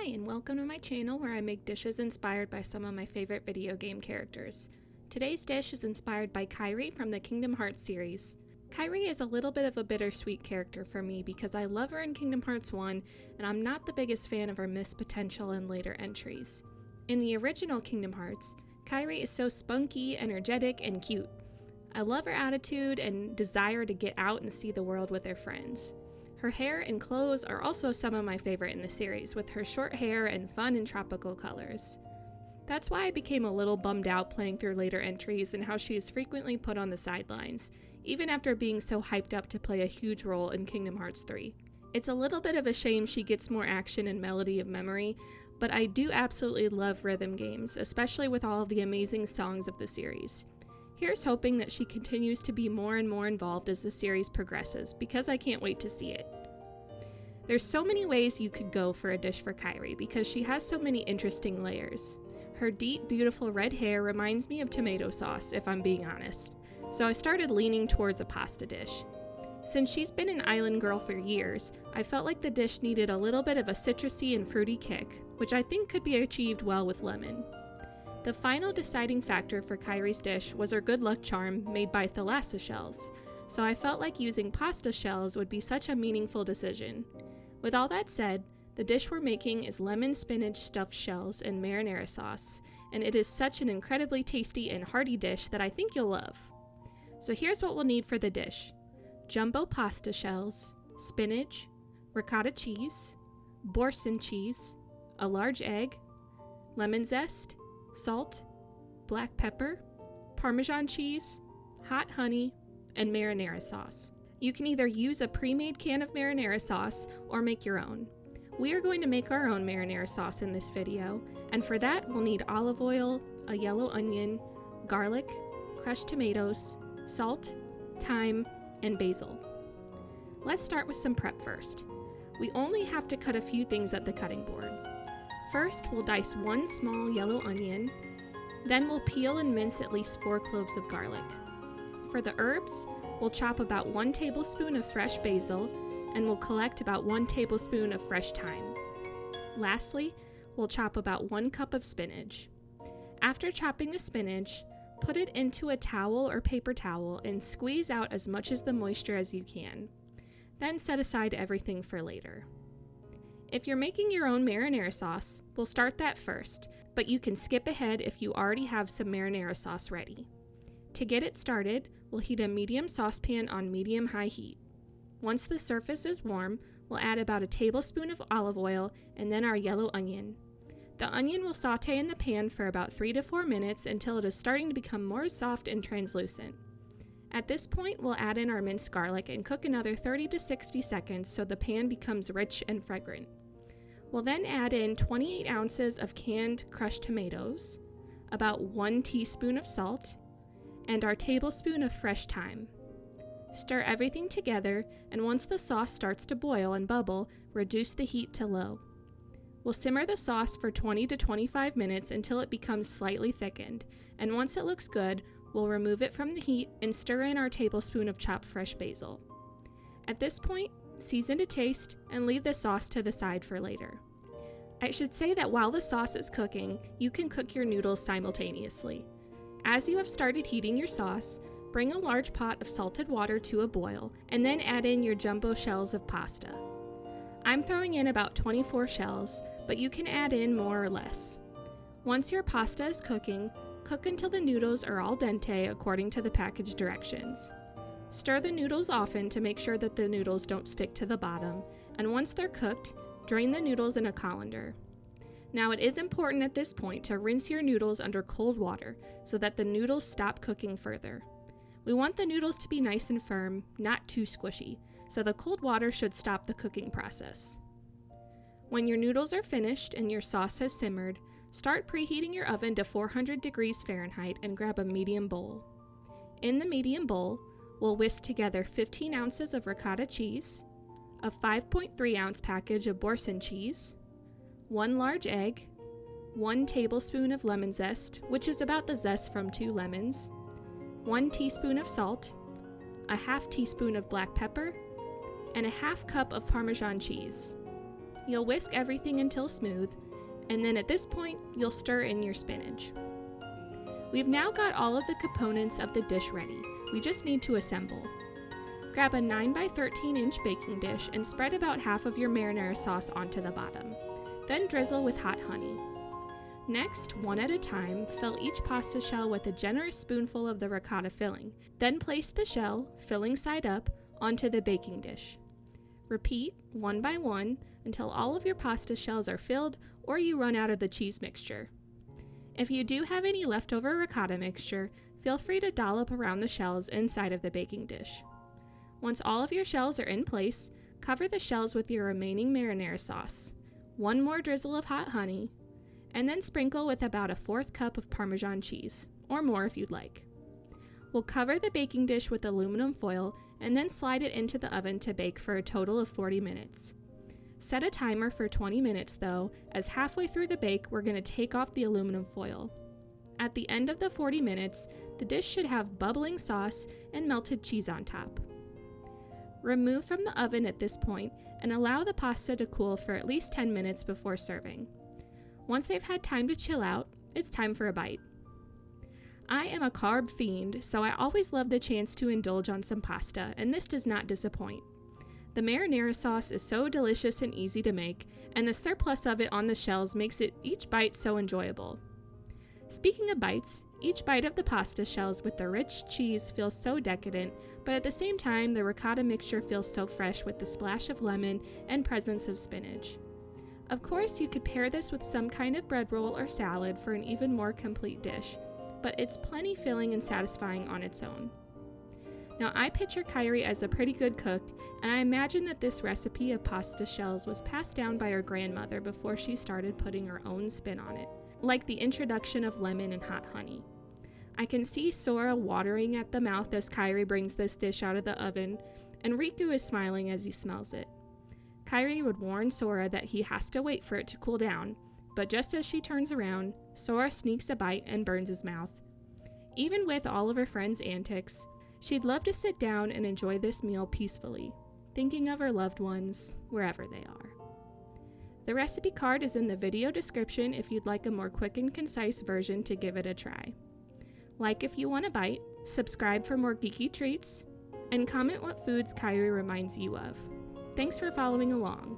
Hi, and welcome to my channel where I make dishes inspired by some of my favorite video game characters. Today's dish is inspired by Kairi from the Kingdom Hearts series. Kairi is a little bit of a bittersweet character for me because I love her in Kingdom Hearts 1, and I'm not the biggest fan of her missed potential in later entries. In the original Kingdom Hearts, Kairi is so spunky, energetic, and cute. I love her attitude and desire to get out and see the world with her friends. Her hair and clothes are also some of my favorite in the series, with her short hair and fun and tropical colors. That's why I became a little bummed out playing through later entries and how she is frequently put on the sidelines, even after being so hyped up to play a huge role in Kingdom Hearts 3. It's a little bit of a shame she gets more action and melody of memory, but I do absolutely love rhythm games, especially with all of the amazing songs of the series. Here's hoping that she continues to be more and more involved as the series progresses, because I can't wait to see it. There's so many ways you could go for a dish for Kairi because she has so many interesting layers. Her deep, beautiful red hair reminds me of tomato sauce, if I'm being honest, so I started leaning towards a pasta dish. Since she's been an island girl for years, I felt like the dish needed a little bit of a citrusy and fruity kick, which I think could be achieved well with lemon. The final deciding factor for Kairi's dish was her good luck charm made by thalassa shells, so I felt like using pasta shells would be such a meaningful decision. With all that said, the dish we're making is lemon spinach stuffed shells and marinara sauce, and it is such an incredibly tasty and hearty dish that I think you'll love. So here's what we'll need for the dish: jumbo pasta shells, spinach, ricotta cheese, boursin cheese, a large egg, lemon zest, salt, black pepper, Parmesan cheese, hot honey, and marinara sauce. You can either use a pre-made can of marinara sauce or make your own. We are going to make our own marinara sauce in this video, and for that we'll need olive oil, a yellow onion, garlic, crushed tomatoes, salt, thyme, and basil. Let's start with some prep first. We only have to cut a few things at the cutting board. First, we'll dice one small yellow onion, then we'll peel and mince at least 4 cloves of garlic. For the herbs, we'll chop about 1 tablespoon of fresh basil, and we'll collect about 1 tablespoon of fresh thyme. Lastly, we'll chop about 1 cup of spinach. After chopping the spinach, put it into a towel or paper towel and squeeze out as much of the moisture as you can. Then set aside everything for later. If you're making your own marinara sauce, we'll start that first, but you can skip ahead if you already have some marinara sauce ready. To get it started, we'll heat a medium saucepan on medium-high heat. Once the surface is warm, we'll add about a tablespoon of olive oil and then our yellow onion. The onion will saute in the pan for about 3 to 4 minutes until it is starting to become more soft and translucent. At this point, we'll add in our minced garlic and cook another 30 to 60 seconds so the pan becomes rich and fragrant. We'll then add in 28 ounces of canned crushed tomatoes, about 1 teaspoon of salt, and our tablespoon of fresh thyme. Stir everything together, and once the sauce starts to boil and bubble, reduce the heat to low. We'll simmer the sauce for 20 to 25 minutes until it becomes slightly thickened, and once it looks good, we'll remove it from the heat and stir in our tablespoon of chopped fresh basil. At this point, season to taste and leave the sauce to the side for later. I should say that while the sauce is cooking, you can cook your noodles simultaneously. As you have started heating your sauce, bring a large pot of salted water to a boil and then add in your jumbo shells of pasta. I'm throwing in about 24 shells, but you can add in more or less. Once your pasta is cooking, cook until the noodles are al dente according to the package directions. Stir the noodles often to make sure that the noodles don't stick to the bottom, and once they're cooked, drain the noodles in a colander. Now it is important at this point to rinse your noodles under cold water so that the noodles stop cooking further. We want the noodles to be nice and firm, not too squishy, so the cold water should stop the cooking process. When your noodles are finished and your sauce has simmered, start preheating your oven to 400 degrees Fahrenheit and grab a medium bowl. In the medium bowl, we'll whisk together 15 ounces of ricotta cheese, a 5.3 ounce package of boursin cheese, 1 large egg, 1 tablespoon of lemon zest, which is about the zest from 2 lemons, 1 teaspoon of salt, a half teaspoon of black pepper, and a half cup of Parmesan cheese. You'll whisk everything until smooth, and then at this point, you'll stir in your spinach. We've now got all of the components of the dish ready. We just need to assemble. Grab a 9 by 13 inch baking dish and spread about half of your marinara sauce onto the bottom. Then drizzle with hot honey. Next, one at a time, fill each pasta shell with a generous spoonful of the ricotta filling. Then place the shell, filling side up, onto the baking dish. Repeat one by one until all of your pasta shells are filled or you run out of the cheese mixture. If you do have any leftover ricotta mixture, feel free to dollop around the shells inside of the baking dish. Once all of your shells are in place, cover the shells with your remaining marinara sauce, one more drizzle of hot honey, and then sprinkle with about a 1/4 cup of Parmesan cheese, or more if you'd like. We'll cover the baking dish with aluminum foil and then slide it into the oven to bake for a total of 40 minutes. Set a timer for 20 minutes though, as halfway through the bake we're going to take off the aluminum foil. At the end of the 40 minutes, the dish should have bubbling sauce and melted cheese on top. Remove from the oven at this point and allow the pasta to cool for at least 10 minutes before serving. Once they've had time to chill out, it's time for a bite. I am a carb fiend, so I always love the chance to indulge on some pasta, and this does not disappoint. The marinara sauce is so delicious and easy to make, and the surplus of it on the shells makes each bite so enjoyable. Speaking of bites, each bite of the pasta shells with the rich cheese feels so decadent, but at the same time the ricotta mixture feels so fresh with the splash of lemon and presence of spinach. Of course, you could pair this with some kind of bread roll or salad for an even more complete dish, but it's plenty filling and satisfying on its own. Now, I picture Kairi as a pretty good cook, and I imagine that this recipe of pasta shells was passed down by her grandmother before she started putting her own spin on it, like the introduction of lemon and hot honey. I can see Sora watering at the mouth as Kairi brings this dish out of the oven, and Riku is smiling as he smells it. Kairi would warn Sora that he has to wait for it to cool down, but just as she turns around, Sora sneaks a bite and burns his mouth. Even with all of her friends' antics, she'd love to sit down and enjoy this meal peacefully, thinking of her loved ones wherever they are. The recipe card is in the video description if you'd like a more quick and concise version to give it a try. Like if you want a bite, subscribe for more geeky treats, and comment what foods Kairi reminds you of. Thanks for following along.